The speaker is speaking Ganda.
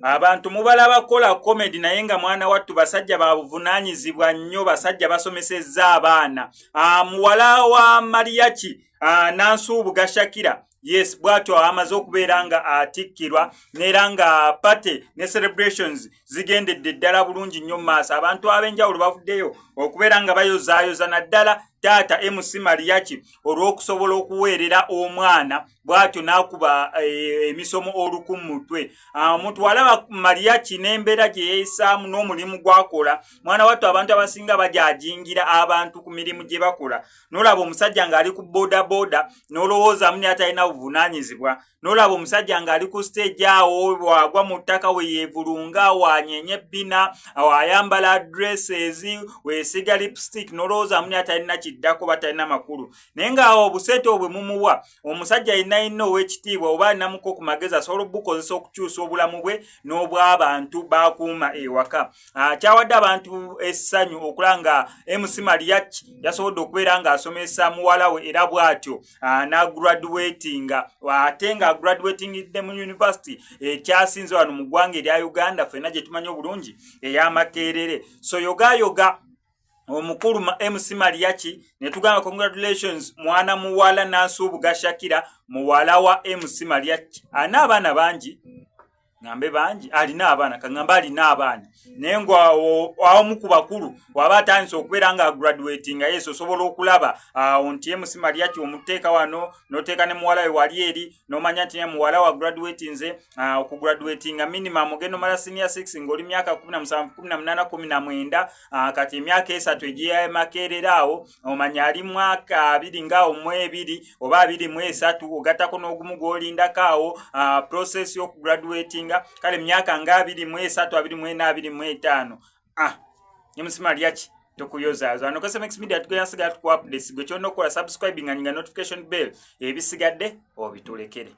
Abantu mubalaba kola comedy naye nga mwana wattu basajja babuvunaanyizibwa nnyo, basajja basomesezza abaana. Muwala wa Mariachi Nansuubu Gashakira, yes, bwatyo amaze okubeera nga atikkirwa neera nga pate ne celebrations zigendedde ddala bulungi nnyo mu maaso. Abantu ab'enjawulo bavuddeyo okubeera nga bayozaayoza naddala taata MC Mariachi olw'okusobola okuweerera omwana bwatyo n'akuba emisomo oluku mu mutwe. Omuntu walaba Mariachi n'embeera gye yeeyisaamu n'omulimu gw'akola, mwana wattu abantu abasinga bajajingira abantu ku mirimu gye bakola. N'olaba omusajja ng'ali ku bodaboda n'olowooza muni atalina buvunaanyizibwa. N'olaba omusajja ng'ali ku stage awo wagwa mu ttaka weyeevulunga, wanyenye ebbina, wayambala dresses, weesiga lipstick, n'olowooza muni atalina kiddako batalina makulu. Naye ng'awo obusente obwe mumuwa, omusajja alina ow'ekitiibwa oba alinamuko ku magezi asobola obukozesa okukyusa obulamu bwe n'obw'abantu bakuuma ewaka. Kyawadde abantu essanyu okulaba nga MC Mariachi yasobodde okubeera ng'asomesa muwala we era bw'atyo n'agraduatinga, ate nga graduatingidde mu university ekyasinze wano mu ggwanga erya Uganda ffenna gye tumanyi obulungi eya Makerere. So yoga omukulu MC Mariachi ne tugamba congratulations mwana muwala Nansuubu Gashakira, muwala wa MC Mariachi. Ana abaana bangi, ngambe bangi, alina abaana, kangamba alina abaana. Naye awomu ku bakulu waba atandise okubeera nga graduatinga, yesu osobola okulaba nti MC Mariachi omuteeka wano n'oteeka ne muwala we wali eri n'omanya nti muwala wa graduatinze okugraduatinga minimum ogenda omala senior 6 ng'oli myaka 17, 18, 19, kati emyaka 3 egiya Makerere awo omanya ali mwaka 2 ngaawo mu 2 oba 23 ogattako n'ogumu gw'olindako awo process y'okugraduatinga, kale emyaka nga 23, 24, 25. MC Mariachi tokuyozaaza. Ano KSMX Media tugenda sigala tukuwa updates. Gwe kyonna okukola subscribing nga notification bell ebisigadde obitulekere.